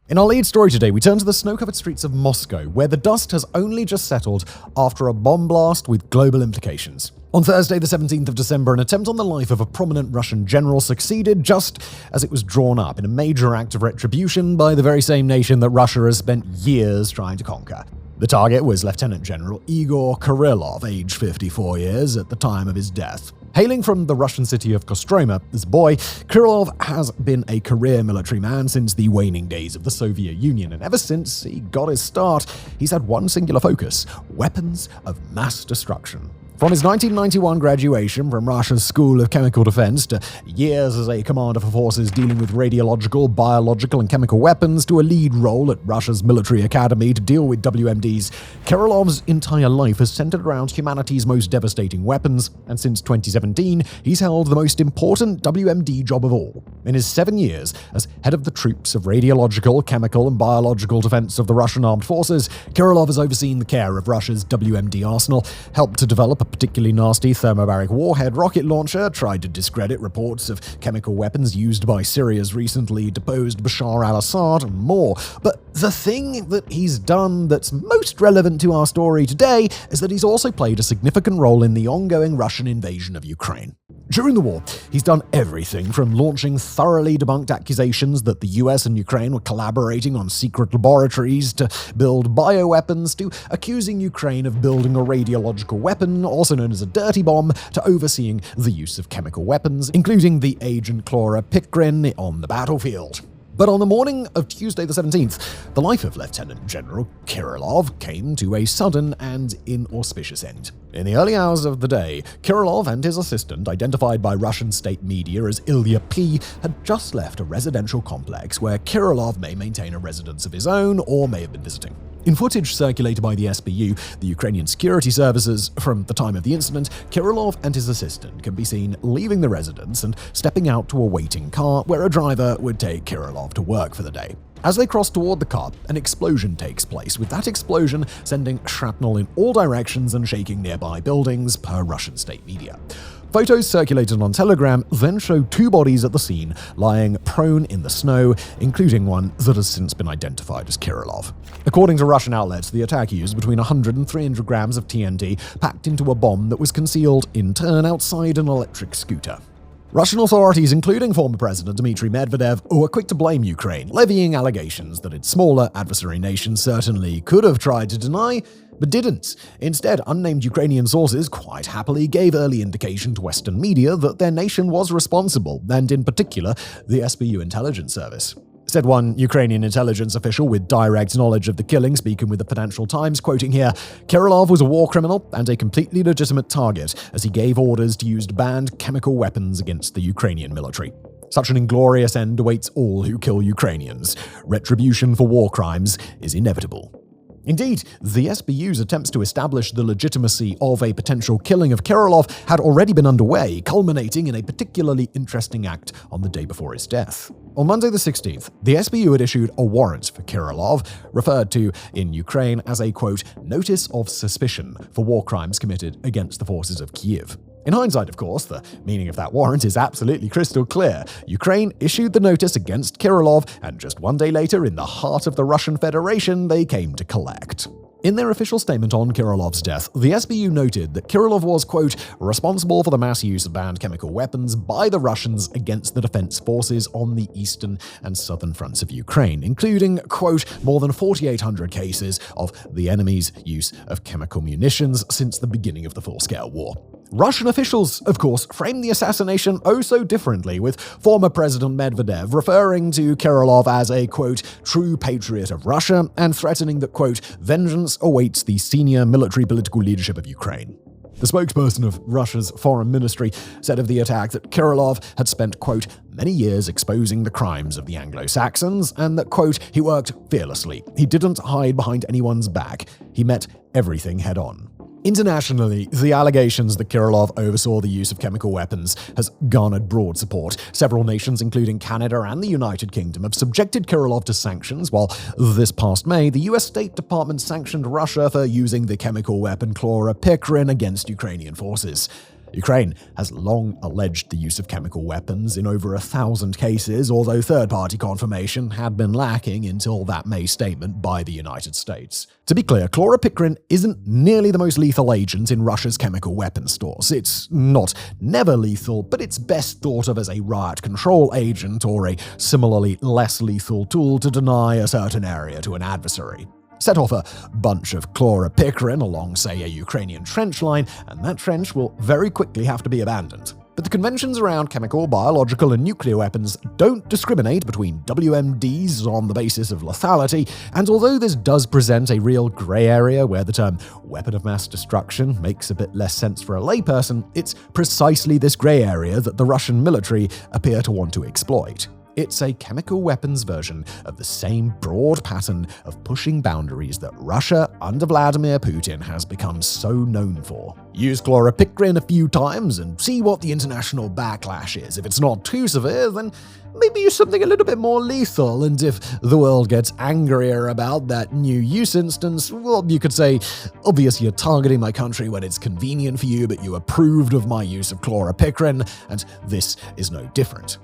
In our lead story today, we turn to the snow-covered streets of Moscow, where the dust has only just settled after a bomb blast with global implications. On Thursday, the 17th of December, an attempt on the life of a prominent Russian general succeeded just as it was drawn up in a major act of retribution by the very same nation that Russia has spent years trying to conquer. The target was Lieutenant General Igor Kirillov, aged 54 years at the time of his death. Hailing from the Russian city of Kostroma, this boy, Kirillov has been a career military man since the waning days of the Soviet Union, and ever since he got his start, he's had one singular focus: weapons of mass destruction. From his 1991 graduation from Russia's School of Chemical Defense to years as a commander for forces dealing with radiological, biological, and chemical weapons to a lead role at Russia's military academy to deal with WMDs, Kirillov's entire life has centered around humanity's most devastating weapons, and since 2017, he's held the most important WMD job of all. In his 7 years as head of the troops of radiological, chemical, and biological defense of the Russian armed forces, Kirillov has overseen the care of Russia's WMD arsenal, helped to develop a particularly nasty thermobaric warhead rocket launcher, tried to discredit reports of chemical weapons used by Syria's recently deposed Bashar al-Assad, and more. But the thing that he's done that's most relevant to our story today is that he's also played a significant role in the ongoing Russian invasion of Ukraine. During the war, he's done everything from launching thoroughly debunked accusations that the US and Ukraine were collaborating on secret laboratories to build bioweapons, to accusing Ukraine of building a radiological weapon, also known as a dirty bomb, to overseeing the use of chemical weapons, including the agent chlorapicrin on the battlefield. But on the morning of Tuesday the 17th, the life of Lieutenant General Kirillov came to a sudden and inauspicious end. In the early hours of the day, Kirillov and his assistant, identified by Russian state media as Ilya P., had just left a residential complex where Kirillov may maintain a residence of his own or may have been visiting. In footage circulated by the SBU, the Ukrainian security services, from the time of the incident, Kirillov and his assistant can be seen leaving the residence and stepping out to a waiting car where a driver would take Kirillov to work for the day. As they cross toward the car, an explosion takes place, with that explosion sending shrapnel in all directions and shaking nearby buildings, per Russian state media. Photos circulated on Telegram then show two bodies at the scene, lying prone in the snow, including one that has since been identified as Kirillov. According to Russian outlets, the attack used between 100 and 300 grams of TNT packed into a bomb that was concealed in turn outside an electric scooter. Russian authorities, including former President Dmitry Medvedev, were quick to blame Ukraine, levying allegations that its smaller adversary nation certainly could have tried to deny, but didn't. Instead, unnamed Ukrainian sources quite happily gave early indication to Western media that their nation was responsible, and in particular, the SBU intelligence service. Said one Ukrainian intelligence official with direct knowledge of the killing, speaking with the Financial Times, quoting here, "Kirillov was a war criminal and a completely legitimate target as he gave orders to use banned chemical weapons against the Ukrainian military. Such an inglorious end awaits all who kill Ukrainians. Retribution for war crimes is inevitable." Indeed, the SBU's attempts to establish the legitimacy of a potential killing of Kirillov had already been underway, culminating in a particularly interesting act on the day before his death. On Monday the 16th, the SBU had issued a warrant for Kirillov, referred to in Ukraine as a, quote, notice of suspicion for war crimes committed against the forces of Kyiv. In hindsight, of course, the meaning of that warrant is absolutely crystal clear. Ukraine issued the notice against Kirillov, and just one day later, in the heart of the Russian Federation, they came to collect. In their official statement on Kirillov's death, the SBU noted that Kirillov was, quote, responsible for the mass use of banned chemical weapons by the Russians against the defense forces on the eastern and southern fronts of Ukraine, including, quote, more than 4,800 cases of the enemy's use of chemical munitions since the beginning of the full-scale war. Russian officials, of course, framed the assassination oh so differently, with former President Medvedev referring to Kirillov as a, quote, true patriot of Russia, and threatening that, quote, vengeance awaits the senior military political leadership of Ukraine. The spokesperson of Russia's foreign ministry said of the attack that Kirillov had spent, quote, many years exposing the crimes of the Anglo-Saxons, and that, quote, he worked fearlessly. He didn't hide behind anyone's back. He met everything head on. Internationally, the allegations that Kirillov oversaw the use of chemical weapons has garnered broad support. Several nations, including Canada and the United Kingdom, have subjected Kirillov to sanctions, while this past May, the US State Department sanctioned Russia for using the chemical weapon chlorapicrin against Ukrainian forces. Ukraine has long alleged the use of chemical weapons in over 1,000 cases, although third-party confirmation had been lacking until that May statement by the United States. To be clear, chloropicrin isn't nearly the most lethal agent in Russia's chemical weapons stores. It's not never lethal, but it's best thought of as a riot control agent or a similarly less lethal tool to deny a certain area to an adversary. Set off a bunch of chloropicrin along, say, a Ukrainian trench line, and that trench will very quickly have to be abandoned. But the conventions around chemical, biological, and nuclear weapons don't discriminate between WMDs on the basis of lethality, and although this does present a real grey area where the term weapon of mass destruction makes a bit less sense for a layperson, it's precisely this grey area that the Russian military appear to want to exploit. It's a chemical weapons version of the same broad pattern of pushing boundaries that Russia under Vladimir Putin has become so known for. Use chloropicrin a few times and see what the international backlash is. If it's not too severe, then maybe use something a little bit more lethal, and if the world gets angrier about that new use instance, well, you could say, obviously you're targeting my country when it's convenient for you, but you approved of my use of chloropicrin, and this is no different.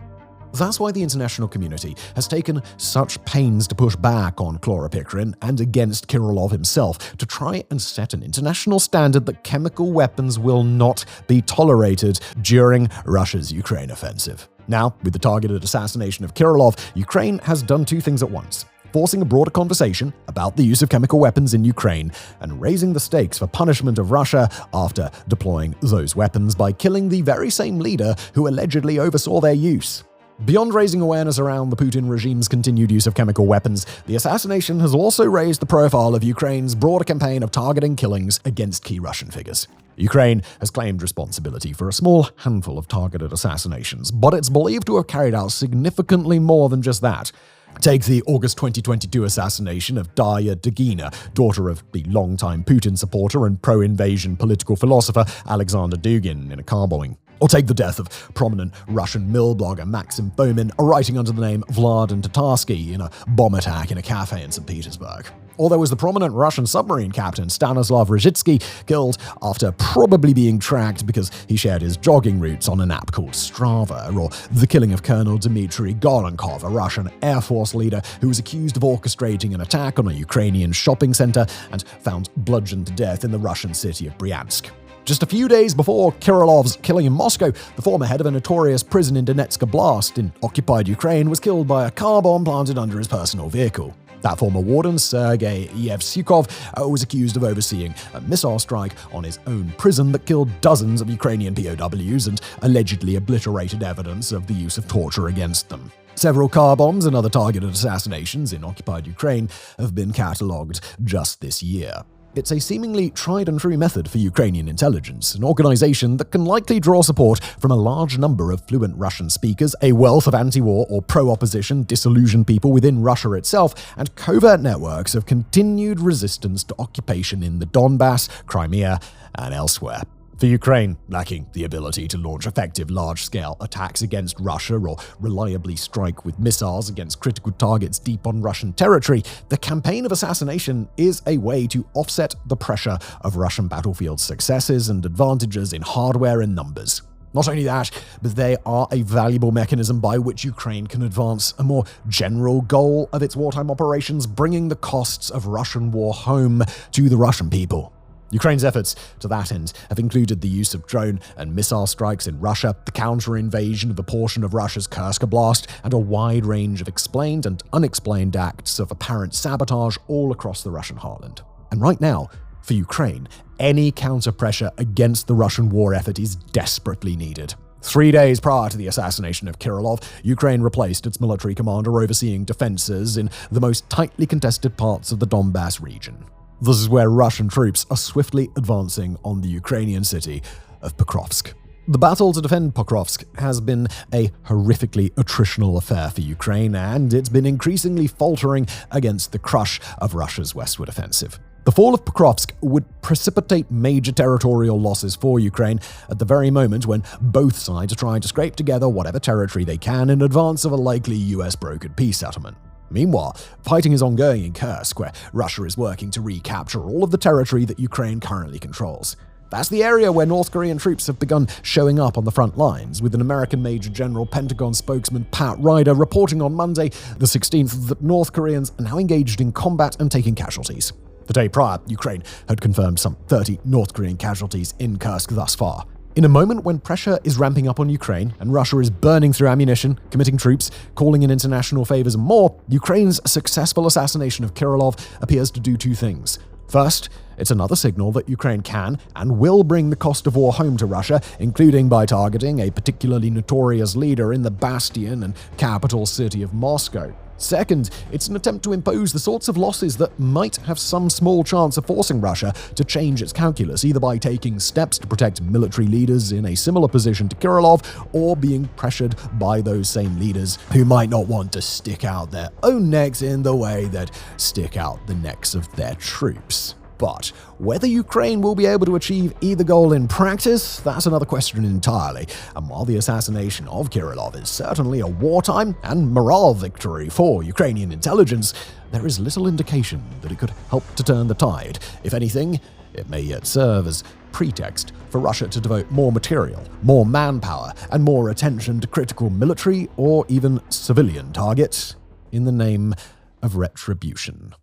That's why the international community has taken such pains to push back on chloropicrin and against Kirillov himself to try and set an international standard that chemical weapons will not be tolerated during Russia's Ukraine offensive. Now, with the targeted assassination of Kirillov, Ukraine has done two things at once: forcing a broader conversation about the use of chemical weapons in Ukraine and raising the stakes for punishment of Russia after deploying those weapons by killing the very same leader who allegedly oversaw their use. Beyond raising awareness around the Putin regime's continued use of chemical weapons, the assassination has also raised the profile of Ukraine's broader campaign of targeting killings against key Russian figures. Ukraine has claimed responsibility for a small handful of targeted assassinations, but it's believed to have carried out significantly more than just that. Take the August 2022 assassination of Darya Dugina, daughter of the longtime Putin supporter and pro-invasion political philosopher Alexander Dugin, in a car bombing. Or take the death of prominent Russian mill blogger Maxim Fomin, writing under the name Vlad and Tatarsky in a bomb attack in a cafe in St. Petersburg. Or there was the prominent Russian submarine captain Stanislav Rozhitsky, killed after probably being tracked because he shared his jogging routes on an app called Strava. Or the killing of Colonel Dmitry Golenkov, a Russian Air Force leader who was accused of orchestrating an attack on a Ukrainian shopping center and found bludgeoned to death in the Russian city of Bryansk. Just a few days before Kirillov's killing in Moscow, the former head of a notorious prison in Donetsk Oblast in occupied Ukraine was killed by a car bomb planted under his personal vehicle. That former warden, Sergei Yevsyukov, was accused of overseeing a missile strike on his own prison that killed dozens of Ukrainian POWs and allegedly obliterated evidence of the use of torture against them. Several car bombs and other targeted assassinations in occupied Ukraine have been catalogued just this year. It's a seemingly tried-and-true method for Ukrainian intelligence, an organization that can likely draw support from a large number of fluent Russian speakers, a wealth of anti-war or pro-opposition disillusioned people within Russia itself, and covert networks of continued resistance to occupation in the Donbass, Crimea, and elsewhere. For Ukraine, lacking the ability to launch effective large-scale attacks against Russia or reliably strike with missiles against critical targets deep on Russian territory, the campaign of assassination is a way to offset the pressure of Russian battlefield successes and advantages in hardware and numbers. Not only that, but they are a valuable mechanism by which Ukraine can advance a more general goal of its wartime operations, bringing the costs of Russian war home to the Russian people. Ukraine's efforts to that end have included the use of drone and missile strikes in Russia, the counter-invasion of a portion of Russia's Kursk Oblast, and a wide range of explained and unexplained acts of apparent sabotage all across the Russian heartland. And right now, for Ukraine, any counter-pressure against the Russian war effort is desperately needed. 3 days prior to the assassination of Kirillov, Ukraine replaced its military commander overseeing defenses in the most tightly contested parts of the Donbass region. This is where Russian troops are swiftly advancing on the Ukrainian city of Pokrovsk. The battle to defend Pokrovsk has been a horrifically attritional affair for Ukraine, and it's been increasingly faltering against the crush of Russia's westward offensive. The fall of Pokrovsk would precipitate major territorial losses for Ukraine at the very moment when both sides are trying to scrape together whatever territory they can in advance of a likely US-brokered peace settlement. Meanwhile, fighting is ongoing in Kursk, where Russia is working to recapture all of the territory that Ukraine currently controls. That's the area where North Korean troops have begun showing up on the front lines, with an American Major General Pentagon spokesman Pat Ryder reporting on Monday, the 16th, that North Koreans are now engaged in combat and taking casualties. The day prior, Ukraine had confirmed some 30 North Korean casualties in Kursk thus far. In a moment when pressure is ramping up on Ukraine and Russia is burning through ammunition, committing troops, calling in international favors and more, Ukraine's successful assassination of Kirillov appears to do two things. First, it's another signal that Ukraine can and will bring the cost of war home to Russia, including by targeting a particularly notorious leader in the bastion and capital city of Moscow. Second, it's an attempt to impose the sorts of losses that might have some small chance of forcing Russia to change its calculus, either by taking steps to protect military leaders in a similar position to Kirillov, or being pressured by those same leaders who might not want to stick out their own necks in the way that stick out the necks of their troops. But whether Ukraine will be able to achieve either goal in practice, that's another question entirely. And while the assassination of Kirillov is certainly a wartime and morale victory for Ukrainian intelligence, there is little indication that it could help to turn the tide. If anything, it may yet serve as pretext for Russia to devote more material, more manpower, and more attention to critical military or even civilian targets in the name of retribution.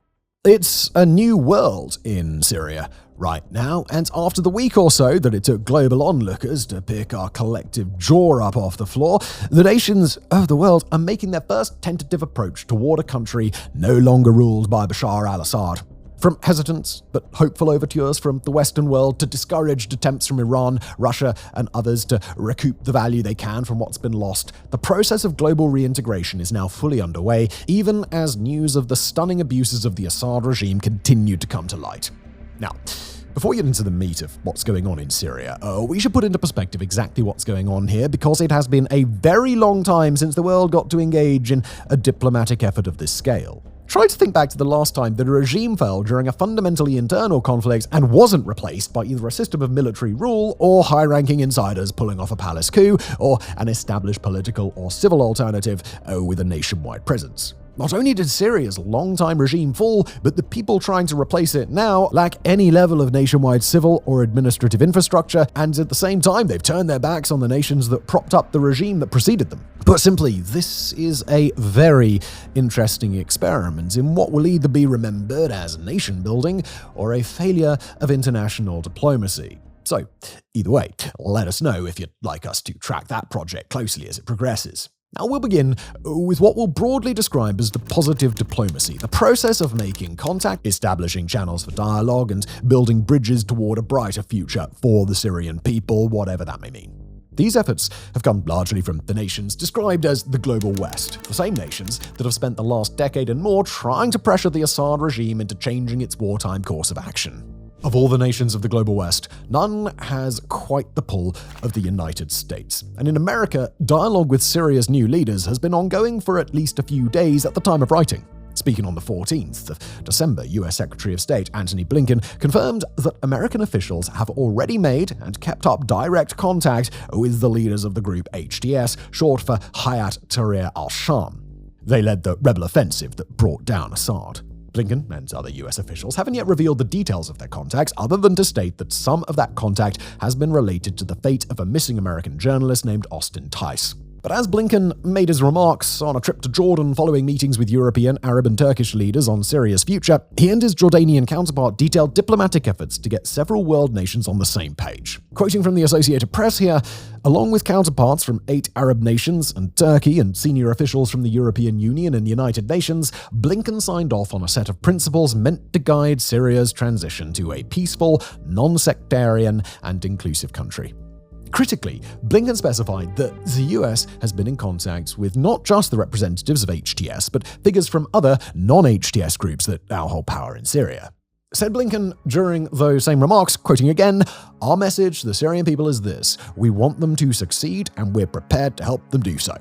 It's a new world in Syria right now, and after the week or so that it took global onlookers to pick our collective jaw up off the floor, the nations of the world are making their first tentative approach toward a country no longer ruled by Bashar al-Assad. From hesitant but hopeful overtures from the Western world to discouraged attempts from Iran, Russia, and others to recoup the value they can from what's been lost, the process of global reintegration is now fully underway, even as news of the stunning abuses of the Assad regime continued to come to light. Now, before we get into the meat of what's going on in Syria, we should put into perspective exactly what's going on here, because it has been a very long time since the world got to engage in a diplomatic effort of this scale. Try to think back to the last time that a regime fell during a fundamentally internal conflict and wasn't replaced by either a system of military rule or high-ranking insiders pulling off a palace coup, or an established political or civil alternative with a nationwide presence. Not only did Syria's long-time regime fall, but the people trying to replace it now lack any level of nationwide civil or administrative infrastructure, and at the same time they've turned their backs on the nations that propped up the regime that preceded them. Put simply, this is a very interesting experiment in what will either be remembered as nation-building or a failure of international diplomacy. So, either way, let us know if you'd like us to track that project closely as it progresses. Now we'll begin with what we'll broadly describe as the positive diplomacy, the process of making contact, establishing channels for dialogue, and building bridges toward a brighter future for the Syrian people, whatever that may mean. These efforts have come largely from the nations described as the Global West, the same nations that have spent the last decade and more trying to pressure the Assad regime into changing its wartime course of action. Of all the nations of the Global West, none has quite the pull of the United States. And in America, dialogue with Syria's new leaders has been ongoing for at least a few days at the time of writing. Speaking on the 14th of December, U.S. Secretary of State Antony Blinken confirmed that American officials have already made and kept up direct contact with the leaders of the group HTS, short for Hayat Tahrir al-Sham. They led the rebel offensive that brought down Assad. Blinken and other US officials haven't yet revealed the details of their contacts, other than to state that some of that contact has been related to the fate of a missing American journalist named Austin Tice. But as Blinken made his remarks on a trip to Jordan following meetings with European, Arab, and Turkish leaders on Syria's future, he and his Jordanian counterpart detailed diplomatic efforts to get several world nations on the same page. Quoting from the Associated Press here, along with counterparts from 8 Arab nations and Turkey and senior officials from the European Union and United Nations, Blinken signed off on a set of principles meant to guide Syria's transition to a peaceful, non-sectarian, and inclusive country. Critically, Blinken specified that the US has been in contact with not just the representatives of HTS, but figures from other non-HTS groups that now hold power in Syria. Said Blinken during those same remarks, quoting again, "Our message to the Syrian people is this: we want them to succeed and we're prepared to help them do so."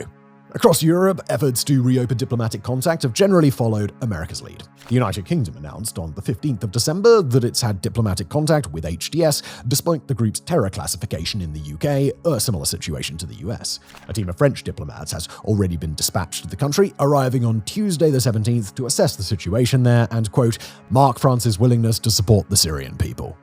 Across Europe, efforts to reopen diplomatic contact have generally followed America's lead. The United Kingdom announced on the 15th of December that it's had diplomatic contact with HTS, despite the group's terror classification in the UK, a similar situation to the US. A team of French diplomats has already been dispatched to the country, arriving on Tuesday the 17th to assess the situation there and, quote, mark France's willingness to support the Syrian people.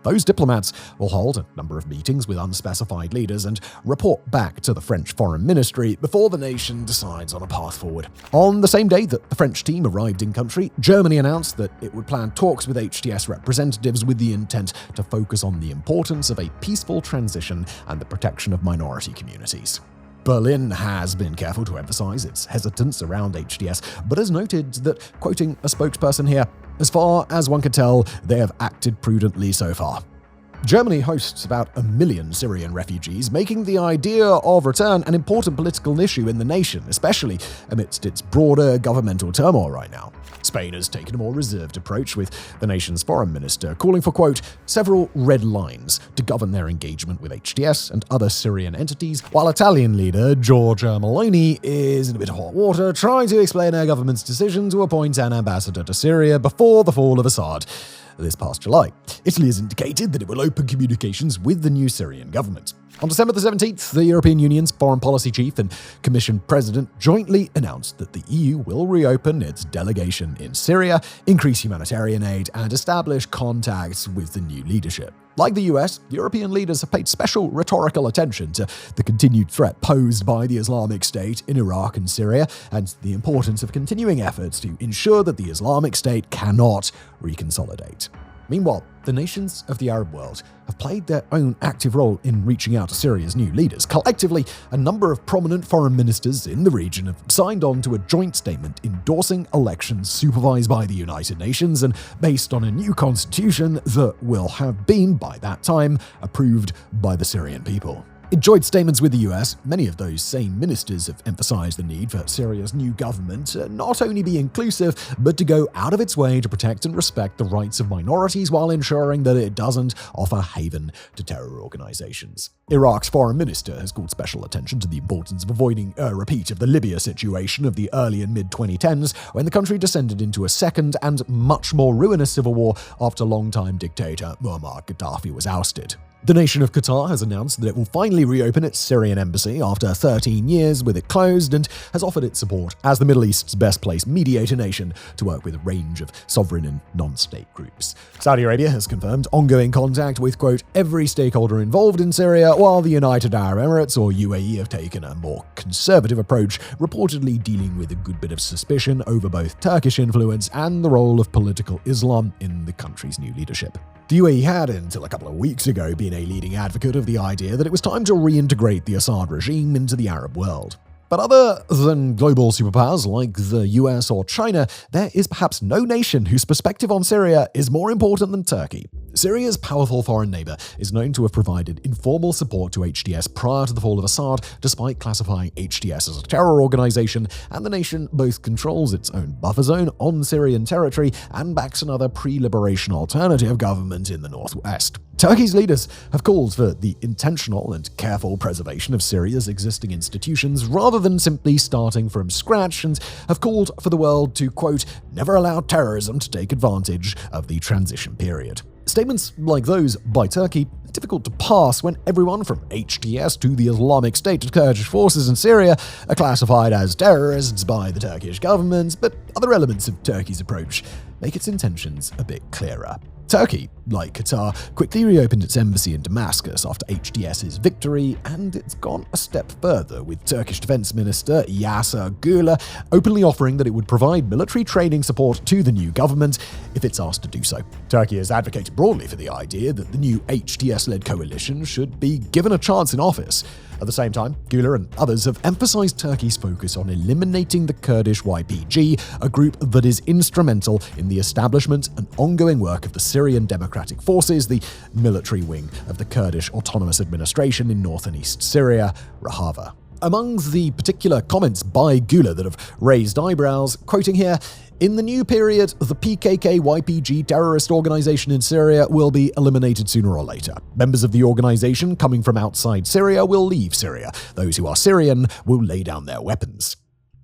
Those diplomats will hold a number of meetings with unspecified leaders and report back to the French Foreign Ministry before the nation decides on a path forward. On the same day that the French team arrived in country, Germany announced that it would plan talks with HTS representatives with the intent to focus on the importance of a peaceful transition and the protection of minority communities. Berlin has been careful to emphasize its hesitance around HTS, but has noted that, quoting a spokesperson here, "As far as one can tell, they have acted prudently so far." Germany hosts about 1 million Syrian refugees, making the idea of return an important political issue in the nation, especially amidst its broader governmental turmoil right now. Spain has taken a more reserved approach, with the nation's foreign minister calling for, quote, "several red lines to govern their engagement with HTS and other Syrian entities," while Italian leader Giorgia Meloni is in a bit of hot water, trying to explain her government's decision to appoint an ambassador to Syria before the fall of Assad this past July. Italy has indicated that it will open communications with the new Syrian government. On December the 17th, the European Union's foreign policy chief and Commission president jointly announced that the EU will reopen its delegation in Syria, increase humanitarian aid, and establish contacts with the new leadership. Like the US, European leaders have paid special rhetorical attention to the continued threat posed by the Islamic State in Iraq and Syria, and the importance of continuing efforts to ensure that the Islamic State cannot reconsolidate. Meanwhile, the nations of the Arab world have played their own active role in reaching out to Syria's new leaders. Collectively, a number of prominent foreign ministers in the region have signed on to a joint statement endorsing elections supervised by the United Nations and based on a new constitution that will have been, by that time, approved by the Syrian people. In joint statements with the US, many of those same ministers have emphasized the need for Syria's new government to not only be inclusive, but to go out of its way to protect and respect the rights of minorities while ensuring that it doesn't offer haven to terror organizations. Iraq's foreign minister has called special attention to the importance of avoiding a repeat of the Libya situation of the early and mid-2010s, when the country descended into a second and much more ruinous civil war after longtime dictator Muammar Gaddafi was ousted. The nation of Qatar has announced that it will finally reopen its Syrian embassy after 13 years with it closed, and has offered its support as the Middle East's best-placed mediator nation to work with a range of sovereign and non-state groups. Saudi Arabia has confirmed ongoing contact with, quote, "every stakeholder involved in Syria," while the United Arab Emirates, or UAE, have taken a more conservative approach, reportedly dealing with a good bit of suspicion over both Turkish influence and the role of political Islam in the country's new leadership. The UAE had, until a couple of weeks ago, been a leading advocate of the idea that it was time to reintegrate the Assad regime into the Arab world. But other than global superpowers like the US or China, there is perhaps no nation whose perspective on Syria is more important than Turkey. Syria's powerful foreign neighbor is known to have provided informal support to HTS prior to the fall of Assad, despite classifying HTS as a terror organization, and the nation both controls its own buffer zone on Syrian territory and backs another pre-liberation alternative government in the northwest. Turkey's leaders have called for the intentional and careful preservation of Syria's existing institutions rather than simply starting from scratch, and have called for the world to, quote, "never allow terrorism to take advantage of the transition period." Statements like those by Turkey are difficult to pass when everyone from HTS to the Islamic State to Kurdish forces in Syria are classified as terrorists by the Turkish government, but other elements of Turkey's approach make its intentions a bit clearer. Turkey, like Qatar, quickly reopened its embassy in Damascus after HTS's victory, and it's gone a step further, with Turkish Defense Minister Yasir Güler openly offering that it would provide military training support to the new government if it's asked to do so. Turkey has advocated broadly for the idea that the new HTS-led coalition should be given a chance in office. At the same time, Güler and others have emphasized Turkey's focus on eliminating the Kurdish YPG, a group that is instrumental in the establishment and ongoing work of the Syrian Democratic Forces, the military wing of the Kurdish Autonomous Administration in north and east Syria, Rojava. Among the particular comments by Güler that have raised eyebrows, quoting here, "In the new period, the PKK-YPG terrorist organization in Syria will be eliminated sooner or later. Members of the organization coming from outside Syria will leave Syria. Those who are Syrian will lay down their weapons."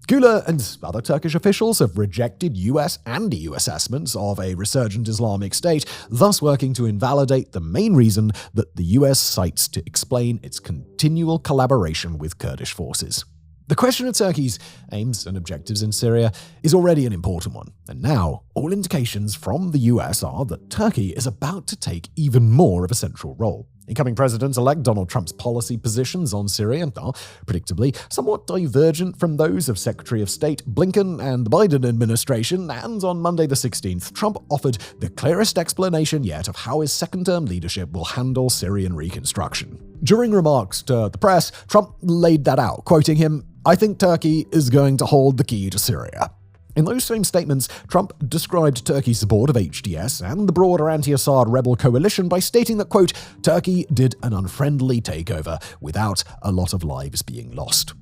Güler and other Turkish officials have rejected US and EU assessments of a resurgent Islamic State, thus working to invalidate the main reason that the US cites to explain its continual collaboration with Kurdish forces. The question of Turkey's aims and objectives in Syria is already an important one, and now all indications from the US are that Turkey is about to take even more of a central role. Incoming President-elect Donald Trump's policy positions on Syria are, predictably, somewhat divergent from those of Secretary of State Blinken and the Biden administration, and on Monday the 16th, Trump offered the clearest explanation yet of how his second-term leadership will handle Syrian reconstruction. During remarks to the press, Trump laid that out, quoting him, "I think Turkey is going to hold the key to Syria." In those same statements, Trump described Turkey's support of HTS and the broader anti-Assad rebel coalition by stating that, quote, "Turkey did an unfriendly takeover without a lot of lives being lost."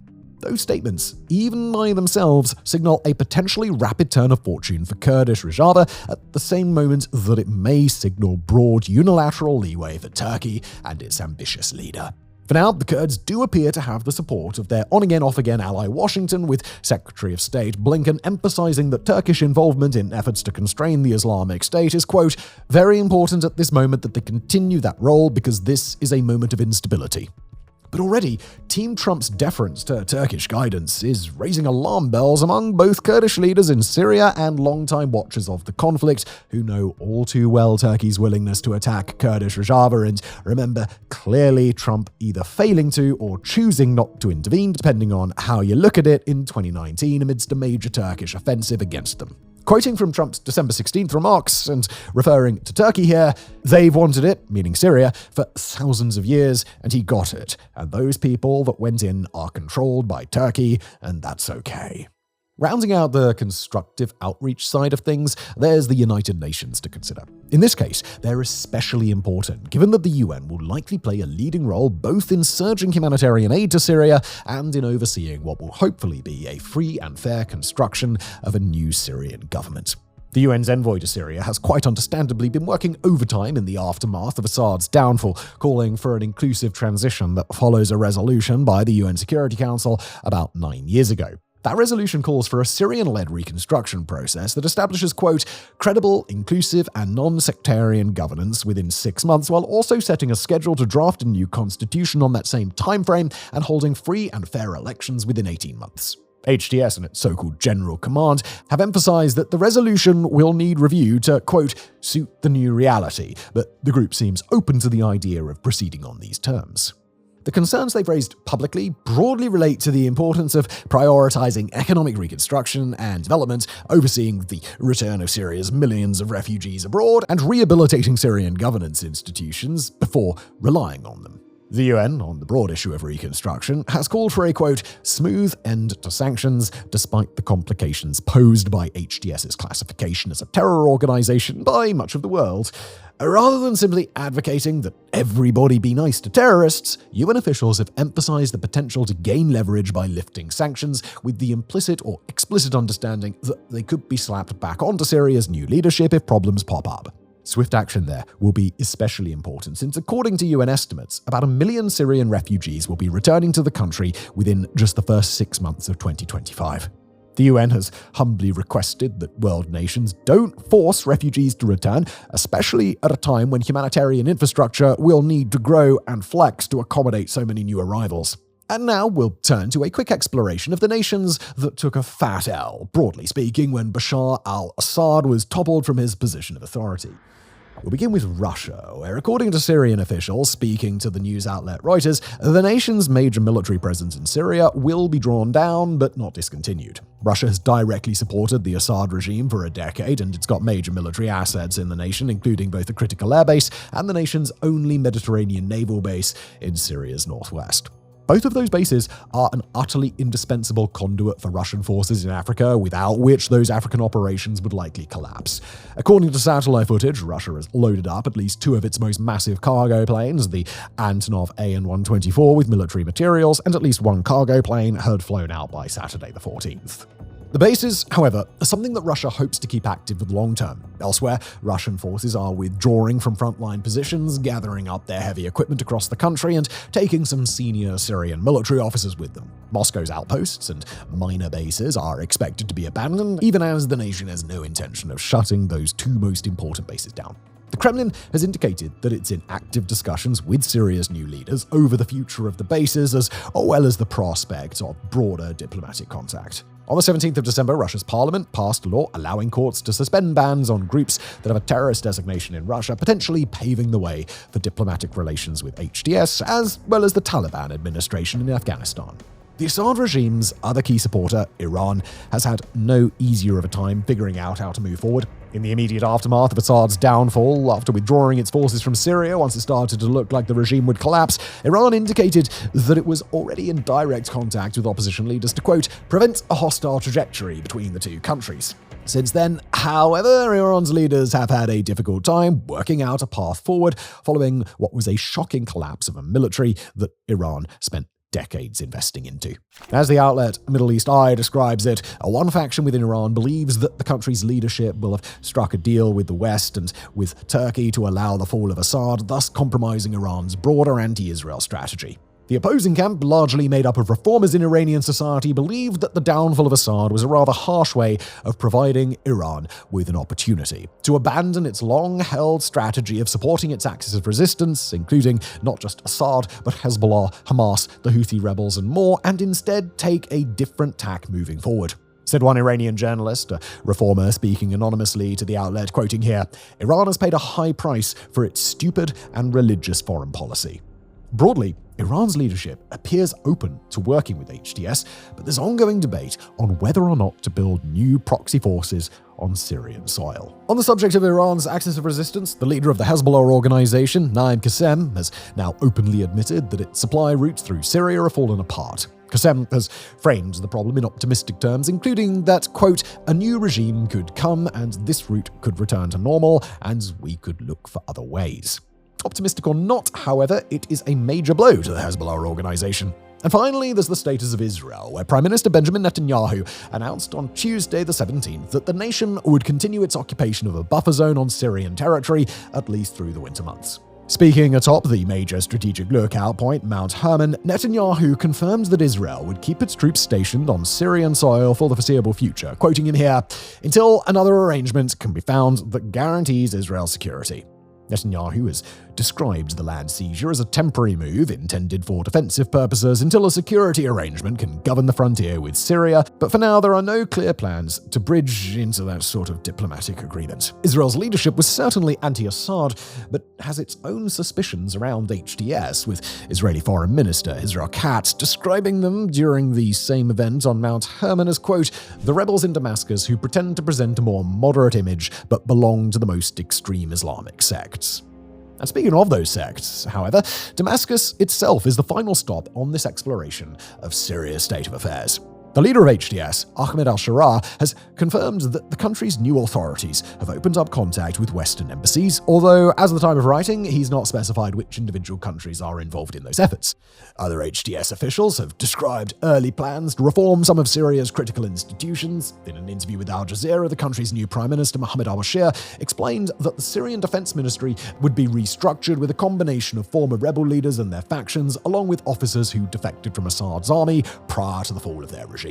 Those statements, even by themselves, signal a potentially rapid turn of fortune for Kurdish Rojava at the same moment that it may signal broad unilateral leeway for Turkey and its ambitious leader. For now, the Kurds do appear to have the support of their on-again, off-again ally Washington, with Secretary of State Blinken emphasizing that Turkish involvement in efforts to constrain the Islamic State is, quote, "very important at this moment that they continue that role because this is a moment of instability." But already, Team Trump's deference to Turkish guidance is raising alarm bells among both Kurdish leaders in Syria and longtime watchers of the conflict who know all too well Turkey's willingness to attack Kurdish Rojava and remember clearly Trump either failing to or choosing not to intervene, depending on how you look at it, in 2019 amidst a major Turkish offensive against them. Quoting from Trump's December 16th remarks and referring to Turkey here, "They've wanted it," meaning Syria, "for thousands of years, and he got it. And those people that went in are controlled by Turkey, and that's okay." Rounding out the constructive outreach side of things, there's the United Nations to consider. In this case, they're especially important, given that the UN will likely play a leading role both in surging humanitarian aid to Syria and in overseeing what will hopefully be a free and fair construction of a new Syrian government. The UN's envoy to Syria has quite understandably been working overtime in the aftermath of Assad's downfall, calling for an inclusive transition that follows a resolution by the UN Security Council about 9 years ago. That resolution calls for a Syrian-led reconstruction process that establishes, quote, "credible, inclusive, and non-sectarian governance within 6 months, while also setting a schedule to draft a new constitution on that same timeframe and holding free and fair elections within 18 months. HTS and its so-called General Command have emphasized that the resolution will need review to, quote, "suit the new reality," but the group seems open to the idea of proceeding on these terms. The concerns they've raised publicly broadly relate to the importance of prioritizing economic reconstruction and development, overseeing the return of Syria's millions of refugees abroad, and rehabilitating Syrian governance institutions before relying on them. The UN, on the broad issue of reconstruction, has called for a, quote, "smooth end to sanctions, despite the complications posed by HTS's classification as a terror organization by much of the world." Rather than simply advocating that everybody be nice to terrorists, UN officials have emphasized the potential to gain leverage by lifting sanctions, with the implicit or explicit understanding that they could be slapped back onto Syria's new leadership if problems pop up. Swift action there will be especially important, since according to UN estimates, about 1 million Syrian refugees will be returning to the country within just the first 6 months of 2025. The UN has humbly requested that world nations don't force refugees to return, especially at a time when humanitarian infrastructure will need to grow and flex to accommodate so many new arrivals. And now we'll turn to a quick exploration of the nations that took a fat L, broadly speaking, when Bashar al-Assad was toppled from his position of authority. We'll begin with Russia, where, according to Syrian officials speaking to the news outlet Reuters, the nation's major military presence in Syria will be drawn down but not discontinued. Russia has directly supported the Assad regime for a decade, and it's got major military assets in the nation, including both a critical airbase and the nation's only Mediterranean naval base in Syria's northwest. Both of those bases are an utterly indispensable conduit for Russian forces in Africa, without which those African operations would likely collapse. According to satellite footage, Russia has loaded up at least 2 of its most massive cargo planes, the Antonov AN-124, with military materials, and at least 1 cargo plane had flown out by Saturday the 14th. The bases, however, are something that Russia hopes to keep active for the long term. Elsewhere, Russian forces are withdrawing from frontline positions, gathering up their heavy equipment across the country, and taking some senior Syrian military officers with them. Moscow's outposts and minor bases are expected to be abandoned, even as the nation has no intention of shutting those 2 most important bases down. The Kremlin has indicated that it's in active discussions with Syria's new leaders over the future of the bases as well as the prospect of broader diplomatic contact. On the 17th of December, Russia's parliament passed a law allowing courts to suspend bans on groups that have a terrorist designation in Russia, potentially paving the way for diplomatic relations with HTS as well as the Taliban administration in Afghanistan. The Assad regime's other key supporter, Iran, has had no easier of a time figuring out how to move forward. In the immediate aftermath of Assad's downfall, after withdrawing its forces from Syria once it started to look like the regime would collapse, Iran indicated that it was already in direct contact with opposition leaders to, quote, prevent a hostile trajectory between the two countries. Since then, however, Iran's leaders have had a difficult time working out a path forward following what was a shocking collapse of a military that Iran spent decades investing into. As the outlet Middle East Eye describes it, one faction within Iran believes that the country's leadership will have struck a deal with the West and with Turkey to allow the fall of Assad, thus compromising Iran's broader anti-Israel strategy. The opposing camp, largely made up of reformers in Iranian society, believed that the downfall of Assad was a rather harsh way of providing Iran with an opportunity to abandon its long-held strategy of supporting its axis of resistance, including not just Assad, but Hezbollah, Hamas, the Houthi rebels, and more, and instead take a different tack moving forward. Said one Iranian journalist, a reformer speaking anonymously to the outlet, quoting here, "Iran has paid a high price for its stupid and religious foreign policy." Broadly, Iran's leadership appears open to working with HTS, but there's ongoing debate on whether or not to build new proxy forces on Syrian soil. On the subject of Iran's axis of resistance, the leader of the Hezbollah organization, Naim Qassem, has now openly admitted that its supply routes through Syria have fallen apart. Qassem has framed the problem in optimistic terms, including that, quote, a new regime could come and this route could return to normal and we could look for other ways. Optimistic or not, however, it is a major blow to the Hezbollah organization. And finally, there's the status of Israel, where Prime Minister Benjamin Netanyahu announced on Tuesday the 17th that the nation would continue its occupation of a buffer zone on Syrian territory, at least through the winter months. Speaking atop the major strategic lookout point, Mount Hermon, Netanyahu confirmed that Israel would keep its troops stationed on Syrian soil for the foreseeable future, quoting him here, until another arrangement can be found that guarantees Israel's security. Netanyahu has described the land seizure as a temporary move intended for defensive purposes until a security arrangement can govern the frontier with Syria, but for now there are no clear plans to bridge into that sort of diplomatic agreement. Israel's leadership was certainly anti-Assad, but has its own suspicions around HTS, with Israeli Foreign Minister Israel Katz describing them during the same event on Mount Hermon as, quote, the rebels in Damascus who pretend to present a more moderate image but belong to the most extreme Islamic sects. And speaking of those sects, however, Damascus itself is the final stop on this exploration of Syria's state of affairs. The leader of HTS, Ahmed al-Sharaa, has confirmed that the country's new authorities have opened up contact with Western embassies, although, as of the time of writing, he's not specified which individual countries are involved in those efforts. Other HTS officials have described early plans to reform some of Syria's critical institutions. In an interview with Al Jazeera, the country's new Prime Minister, Mohammed al-Bashir, explained that the Syrian Defense Ministry would be restructured with a combination of former rebel leaders and their factions, along with officers who defected from Assad's army prior to the fall of their regime.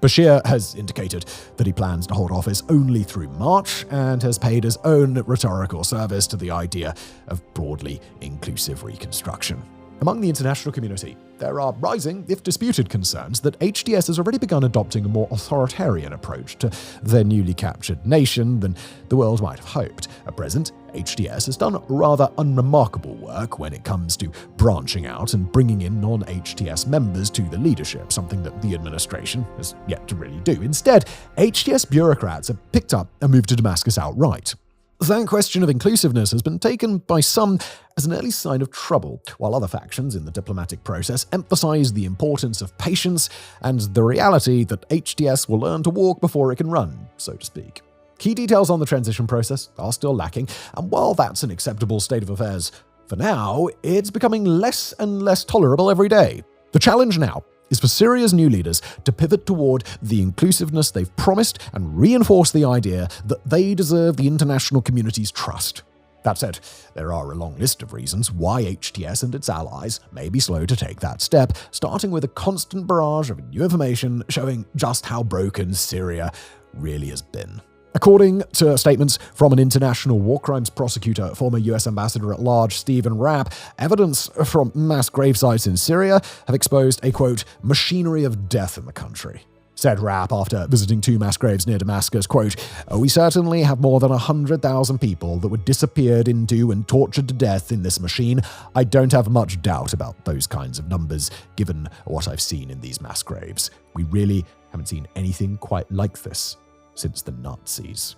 Bashir has indicated that he plans to hold office only through March and has paid his own rhetorical service to the idea of broadly inclusive reconstruction. Among the international community, there are rising, if disputed, concerns that HTS has already begun adopting a more authoritarian approach to their newly captured nation than the world might have hoped. At present, HTS has done rather unremarkable work when it comes to branching out and bringing in non-HTS members to the leadership, something that the administration has yet to really do. Instead, HTS bureaucrats have picked up and moved to Damascus outright. That question of inclusiveness has been taken by some as an early sign of trouble, while other factions in the diplomatic process emphasize the importance of patience and the reality that HTS will learn to walk before it can run, so to speak. Key details on the transition process are still lacking, and while that's an acceptable state of affairs for now, it's becoming less and less tolerable every day. The challenge now is for Syria's new leaders to pivot toward the inclusiveness they've promised and reinforce the idea that they deserve the international community's trust. That said, there are a long list of reasons why HTS and its allies may be slow to take that step, starting with a constant barrage of new information showing just how broken Syria really has been. According to statements from an international war crimes prosecutor, former US Ambassador at Large Stephen Rapp, evidence from mass grave sites in Syria have exposed a, quote, machinery of death in the country. Said Rapp after visiting 2 mass graves near Damascus, quote, "We certainly have more than 100,000 people that were disappeared into and tortured to death in this machine. I don't have much doubt about those kinds of numbers, given what I've seen in these mass graves. We really haven't seen anything quite like this since the Nazis."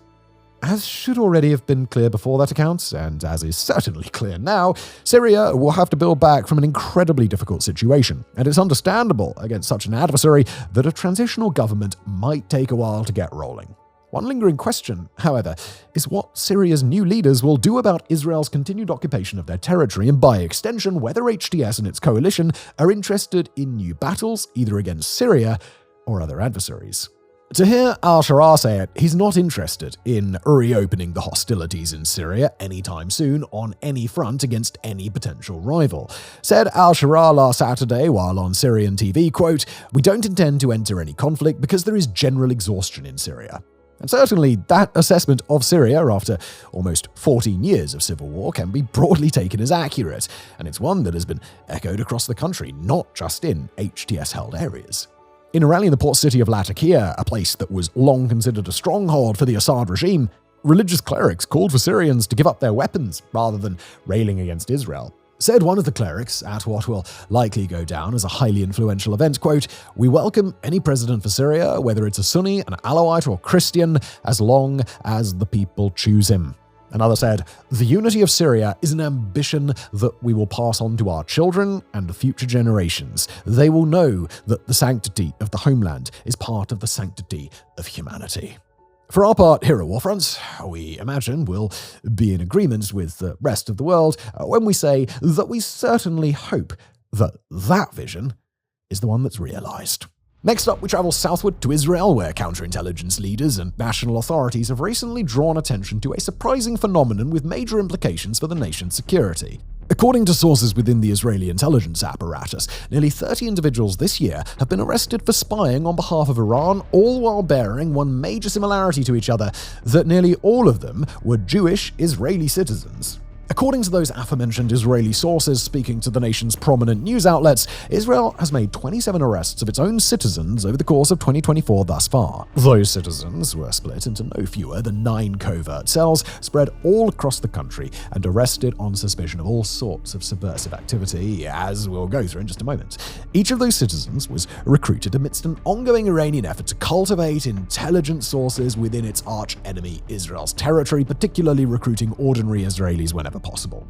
As should already have been clear before that account, and as is certainly clear now, Syria will have to build back from an incredibly difficult situation, and it's understandable against such an adversary that a transitional government might take a while to get rolling. One lingering question, however, is what Syria's new leaders will do about Israel's continued occupation of their territory, and by extension, whether HTS and its coalition are interested in new battles, either against Syria or other adversaries. To hear al-Sharaa say it, he's not interested in reopening the hostilities in Syria anytime soon on any front against any potential rival. Said al-Sharaa last Saturday while on Syrian TV, quote, "We don't intend to enter any conflict because there is general exhaustion in Syria." And certainly that assessment of Syria after almost 14 years of civil war can be broadly taken as accurate, and it's one that has been echoed across the country, not just in HTS-held areas. In Iranian, the port city of Latakia, a place that was long considered a stronghold for the Assad regime, religious clerics called for Syrians to give up their weapons rather than railing against Israel. Said one of the clerics at what will likely go down as a highly influential event, quote, "We welcome any president for Syria, whether it's a Sunni, an Alawite, or Christian, as long as the people choose him." Another said, "The unity of Syria is an ambition that we will pass on to our children and the future generations. They will know that the sanctity of the homeland is part of the sanctity of humanity." For our part, here at WarFronts, we imagine we'll be in agreement with the rest of the world when we say that we certainly hope that that vision is the one that's realized. Next up, we travel southward to Israel, where counterintelligence leaders and national authorities have recently drawn attention to a surprising phenomenon with major implications for the nation's security. According to sources within the Israeli intelligence apparatus, nearly 30 individuals this year have been arrested for spying on behalf of Iran, all while bearing one major similarity to each other, that nearly all of them were Jewish Israeli citizens. According to those aforementioned Israeli sources speaking to the nation's prominent news outlets, Israel has made 27 arrests of its own citizens over the course of 2024 thus far. Those citizens were split into no fewer than 9 covert cells spread all across the country and arrested on suspicion of all sorts of subversive activity, as we'll go through in just a moment. Each of those citizens was recruited amidst an ongoing Iranian effort to cultivate intelligence sources within its arch-enemy Israel's territory, particularly recruiting ordinary Israelis whenever possible.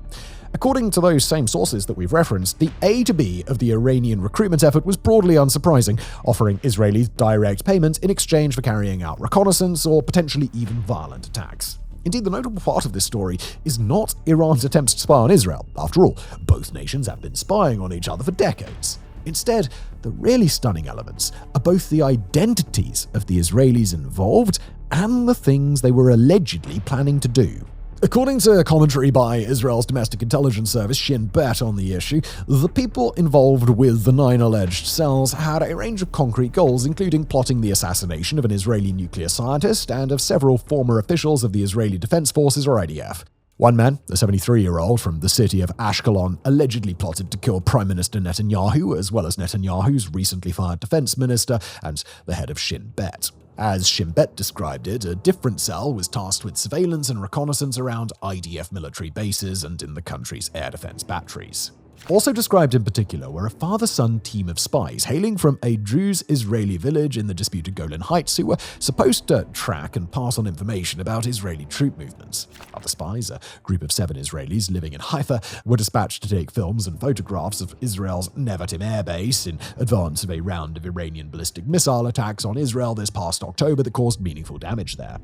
According to those same sources that we've referenced, the A to B of the Iranian recruitment effort was broadly unsurprising, offering Israelis direct payment in exchange for carrying out reconnaissance or potentially even violent attacks. Indeed, the notable part of this story is not Iran's attempts to spy on Israel. After all, both nations have been spying on each other for decades. Instead, the really stunning elements are both the identities of the Israelis involved and the things they were allegedly planning to do. According to commentary by Israel's domestic intelligence service Shin Bet on the issue, the people involved with the 9 alleged cells had a range of concrete goals, including plotting the assassination of an Israeli nuclear scientist and of several former officials of the Israeli Defense Forces or IDF. One man, a 73-year-old from the city of Ashkelon, allegedly plotted to kill Prime Minister Netanyahu, as well as Netanyahu's recently fired defense minister and the head of Shin Bet. As Shin Bet described it, a different cell was tasked with surveillance and reconnaissance around IDF military bases and in the country's air defense batteries. Also described in particular were a father-son team of spies hailing from a Druze-Israeli village in the disputed Golan Heights who were supposed to track and pass on information about Israeli troop movements. Other spies, a group of 7 Israelis living in Haifa, were dispatched to take films and photographs of Israel's Nevatim air base in advance of a round of Iranian ballistic missile attacks on Israel this past October that caused meaningful damage there.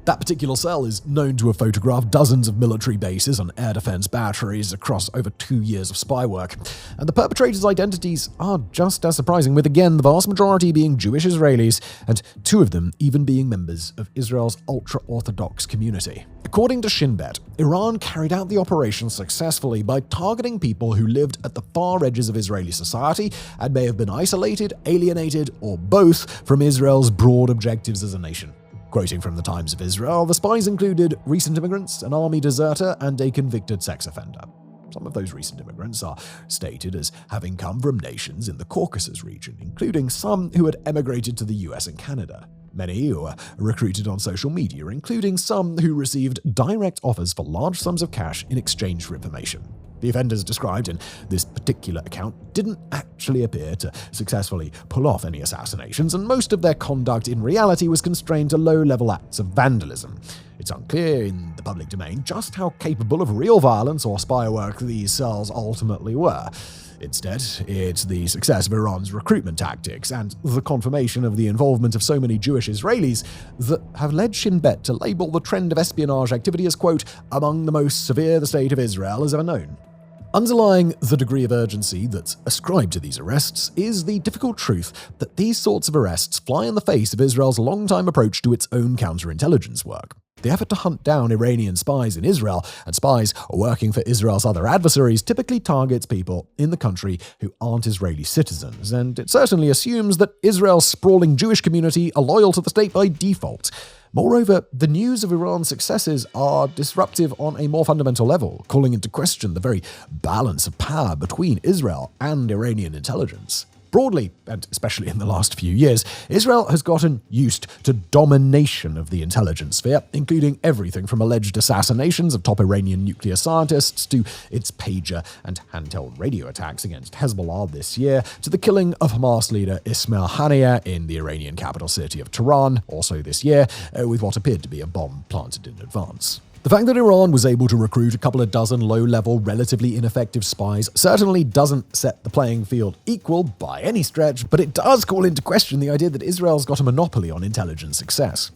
That particular cell is known to have photographed dozens of military bases and air defense batteries across over 2 years of spy work. And the perpetrators' identities are just as surprising, with again the vast majority being Jewish Israelis, and 2 of them even being members of Israel's ultra-Orthodox community. According to Shin Bet, Iran carried out the operation successfully by targeting people who lived at the far edges of Israeli society and may have been isolated, alienated, or both from Israel's broad objectives as a nation. Quoting from the Times of Israel, the spies included recent immigrants, an army deserter, and a convicted sex offender. Some of those recent immigrants are stated as having come from nations in the Caucasus region, including some who had emigrated to the US and Canada. Many who were recruited on social media, including some who received direct offers for large sums of cash in exchange for information. The offenders described in this particular account didn't actually appear to successfully pull off any assassinations, and most of their conduct in reality was constrained to low-level acts of vandalism. It's unclear in the public domain just how capable of real violence or spy work these cells ultimately were. Instead, it's the success of Iran's recruitment tactics and the confirmation of the involvement of so many Jewish Israelis that have led Shin Bet to label the trend of espionage activity as, quote, among the most severe the state of Israel has ever known. Underlying the degree of urgency that's ascribed to these arrests is the difficult truth that these sorts of arrests fly in the face of Israel's long-time approach to its own counterintelligence work. The effort to hunt down Iranian spies in Israel and spies working for Israel's other adversaries typically targets people in the country who aren't Israeli citizens, and it certainly assumes that Israel's sprawling Jewish community are loyal to the state by default. Moreover, the news of Iran's successes are disruptive on a more fundamental level, calling into question the very balance of power between Israel and Iranian intelligence. Broadly, and especially in the last few years, Israel has gotten used to domination of the intelligence sphere, including everything from alleged assassinations of top Iranian nuclear scientists to its pager and handheld radio attacks against Hezbollah this year, to the killing of Hamas leader Ismail Haniyeh in the Iranian capital city of Tehran, also this year, with what appeared to be a bomb planted in advance. The fact that Iran was able to recruit a couple of dozen low-level, relatively ineffective spies certainly doesn't set the playing field equal by any stretch, but it does call into question the idea that Israel's got a monopoly on intelligence success.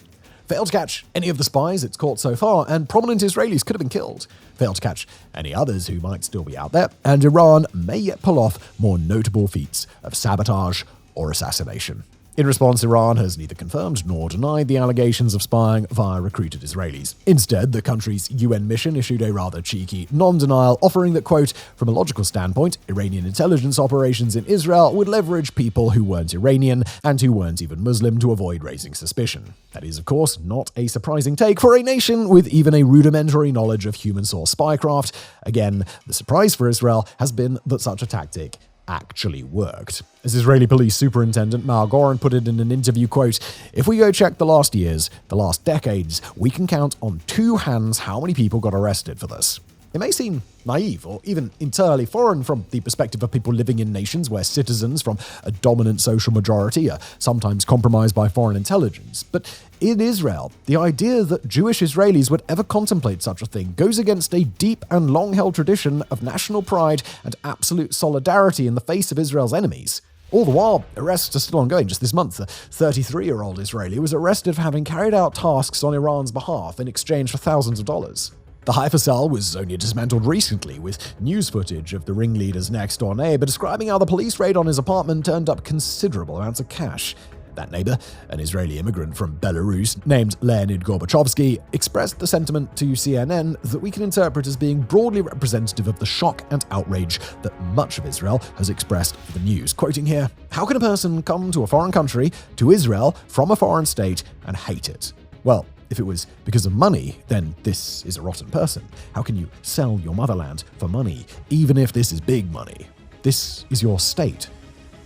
Failed to catch any of the spies it's caught so far, and prominent Israelis could have been killed. Failed to catch any others who might still be out there, and Iran may yet pull off more notable feats of sabotage or assassination. In response, Iran has neither confirmed nor denied the allegations of spying via recruited Israelis. Instead, the country's UN mission issued a rather cheeky non-denial, offering that, quote, from a logical standpoint, Iranian intelligence operations in Israel would leverage people who weren't Iranian and who weren't even Muslim to avoid raising suspicion. That is, of course, not a surprising take for a nation with even a rudimentary knowledge of human-source spycraft. Again, the surprise for Israel has been that such a tactic actually worked. As Israeli police superintendent Mal Goren put it in an interview, quote, if we go check the last years, the last decades, we can count on two hands how many people got arrested for this. It may seem naive or even entirely foreign from the perspective of people living in nations where citizens from a dominant social majority are sometimes compromised by foreign intelligence. But in Israel, the idea that Jewish Israelis would ever contemplate such a thing goes against a deep and long-held tradition of national pride and absolute solidarity in the face of Israel's enemies. All the while, arrests are still ongoing. Just this month, a 33-year-old Israeli was arrested for having carried out tasks on Iran's behalf in exchange for thousands of dollars. The Haifa cell was only dismantled recently, with news footage of the ringleader's next-door neighbor describing how the police raid on his apartment turned up considerable amounts of cash. That neighbor, an Israeli immigrant from Belarus named Leonid Gorbachevsky, expressed the sentiment to CNN that we can interpret as being broadly representative of the shock and outrage that much of Israel has expressed for the news. Quoting here, how can a person come to a foreign country, to Israel, from a foreign state, and hate it? Well, if it was because of money, then this is a rotten person. How can you sell your motherland for money, even if this is big money? This is your state.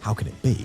How can it be?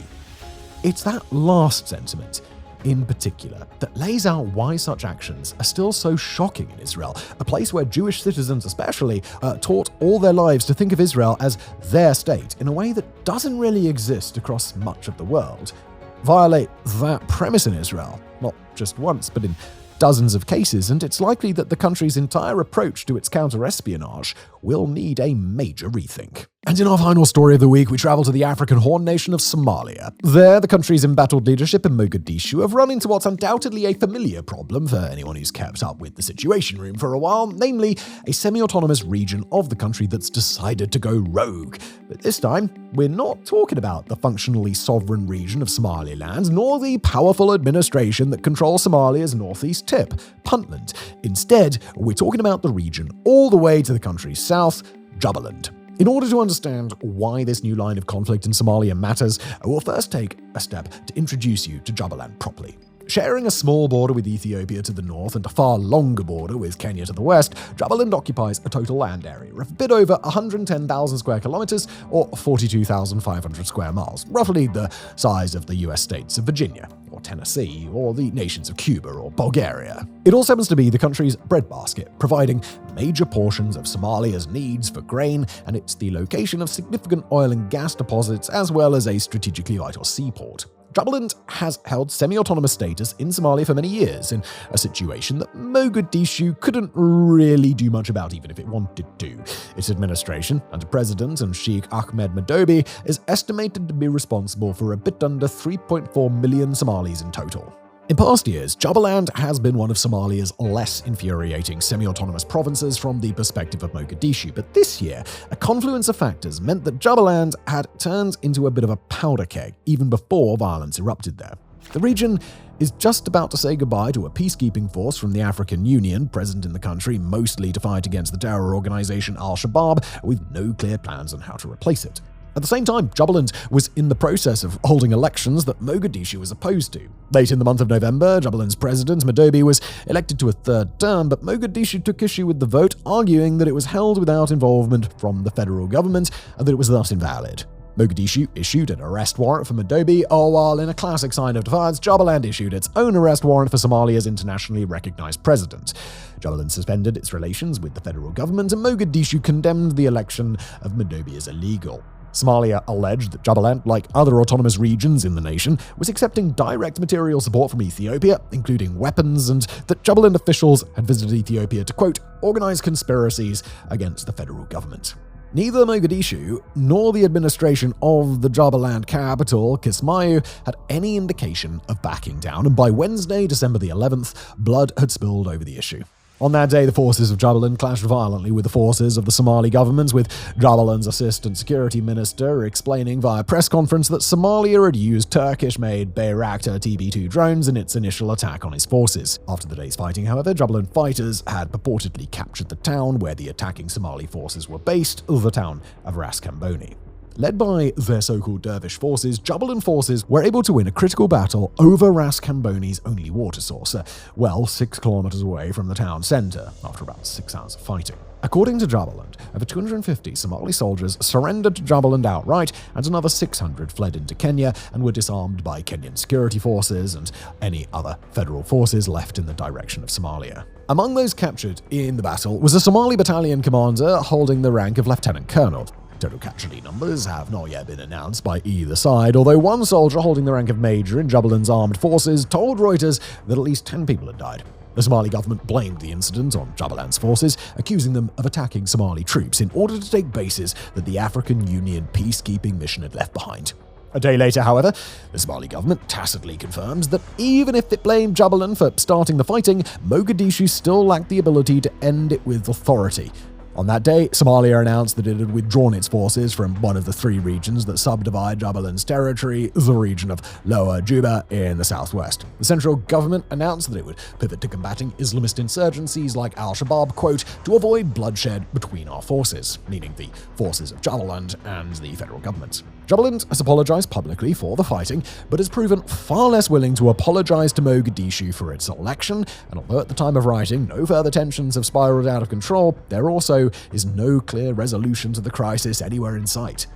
It's that last sentiment, in particular, that lays out why such actions are still so shocking in Israel, a place where Jewish citizens especially are taught all their lives to think of Israel as their state in a way that doesn't really exist across much of the world. Violate that premise in Israel, not just once, but in dozens of cases, and it's likely that the country's entire approach to its counter-espionage will need a major rethink. And in our final story of the week, we travel to the African Horn nation of Somalia. There, the country's embattled leadership in Mogadishu have run into what's undoubtedly a familiar problem for anyone who's kept up with the Situation Room for a while, namely a semi-autonomous region of the country that's decided to go rogue. But this time, we're not talking about the functionally sovereign region of Somaliland, nor the powerful administration that controls Somalia's northeast tip, Puntland. Instead, we're talking about the region all the way to the country's south, Jubbaland. In order to understand why this new line of conflict in Somalia matters, I will first take a step to introduce you to Jubbaland properly. Sharing a small border with Ethiopia to the north and a far longer border with Kenya to the west, Jubbaland occupies a total land area of a bit over 110,000 square kilometers or 42,500 square miles, roughly the size of the US states of Virginia or Tennessee or the nations of Cuba or Bulgaria. It also happens to be the country's breadbasket, providing major portions of Somalia's needs for grain, and it's the location of significant oil and gas deposits as well as a strategically vital seaport. Jubbaland has held semi-autonomous status in Somalia for many years, in a situation that Mogadishu couldn't really do much about even if it wanted to. Its administration, under President and Sheikh Ahmed Madobe, is estimated to be responsible for a bit under 3.4 million Somalis in total. In past years, Jubbaland has been one of Somalia's less infuriating semi-autonomous provinces from the perspective of Mogadishu, but this year, a confluence of factors meant that Jubbaland had turned into a bit of a powder keg even before violence erupted there. The region is just about to say goodbye to a peacekeeping force from the African Union present in the country, mostly to fight against the terror organization Al-Shabaab, with no clear plans on how to replace it. At the same time, Jubbaland was in the process of holding elections that Mogadishu was opposed to. Late in the month of November, Jubbaland's president, Madobe, was elected to a third term, but Mogadishu took issue with the vote, arguing that it was held without involvement from the federal government and that it was thus invalid. Mogadishu issued an arrest warrant for Madobe, while in a classic sign of defiance, Jubbaland issued its own arrest warrant for Somalia's internationally recognized president. Jubbaland suspended its relations with the federal government, and Mogadishu condemned the election of Madobe as illegal. Somalia alleged that Jubbaland, like other autonomous regions in the nation, was accepting direct material support from Ethiopia, including weapons, and that Jubbaland officials had visited Ethiopia to, quote, organize conspiracies against the federal government. Neither Mogadishu nor the administration of the Jubbaland capital, Kismayo, had any indication of backing down, and by Wednesday, December the 11th, blood had spilled over the issue. On that day, the forces of Jubbaland clashed violently with the forces of the Somali government, with Jubbaland's assistant security minister explaining via press conference that Somalia had used Turkish-made Bayraktar TB2 drones in its initial attack on his forces. After the day's fighting, however, Jubbaland fighters had purportedly captured the town where the attacking Somali forces were based, the town of Ras Kamboni. Led by their so-called dervish forces, Jubbaland forces were able to win a critical battle over Ras Kamboni's only water source, well 6 kilometers away from the town center, after about 6 hours of fighting. According to Jubbaland, over 250 Somali soldiers surrendered to Jubbaland outright, and another 600 fled into Kenya and were disarmed by Kenyan security forces and any other federal forces left in the direction of Somalia. Among those captured in the battle was a Somali battalion commander holding the rank of lieutenant colonel. Total casualty numbers have not yet been announced by either side, although one soldier holding the rank of major in Jubbaland's armed forces told Reuters that at least 10 people had died. The Somali government blamed the incident on Jubbaland's forces, accusing them of attacking Somali troops in order to take bases that the African Union peacekeeping mission had left behind. A day later, however, the Somali government tacitly confirms that even if it blamed Jubbaland for starting the fighting, Mogadishu still lacked the ability to end it with authority. On that day, Somalia announced that it had withdrawn its forces from one of the 3 regions that subdivide Jubbaland's territory, the region of Lower Juba in the southwest. The central government announced that it would pivot to combating Islamist insurgencies like Al-Shabaab, quote, to avoid bloodshed between our forces, meaning the forces of Jubbaland and the federal government. Jubbaland has apologized publicly for the fighting, but has proven far less willing to apologize to Mogadishu for its election, and although at the time of writing no further tensions have spiraled out of control, there also is no clear resolution to the crisis anywhere in sight.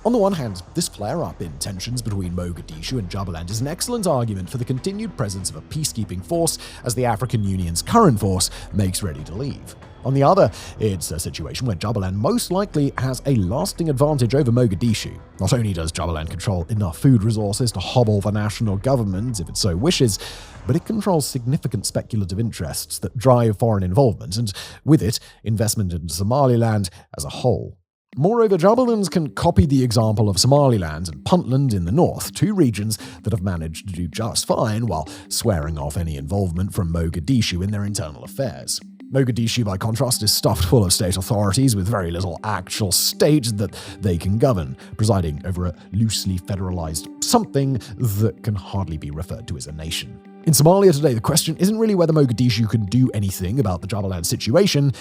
On the one hand, this flare-up in tensions between Mogadishu and Jubbaland is an excellent argument for the continued presence of a peacekeeping force as the African Union's current force makes ready to leave. On the other, it's a situation where Jubbaland most likely has a lasting advantage over Mogadishu. Not only does Jubbaland control enough food resources to hobble the national government if it so wishes, but it controls significant speculative interests that drive foreign involvement and, with it, investment into Somaliland as a whole. Moreover, Jubbaland can copy the example of Somaliland and Puntland in the north, 2 regions that have managed to do just fine while swearing off any involvement from Mogadishu in their internal affairs. Mogadishu, by contrast, is stuffed full of state authorities with very little actual state that they can govern, presiding over a loosely federalized something that can hardly be referred to as a nation. In Somalia today, the question isn't really whether Mogadishu can do anything about the Jubbaland situation.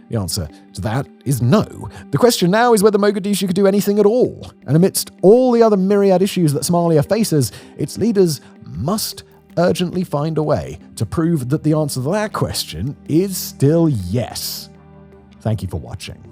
The answer to that is no. The question now is whether Mogadishu could do anything at all. And amidst all the other myriad issues that Somalia faces, its leaders must urgently find a way to prove that the answer to that question is still yes. Thank you for watching.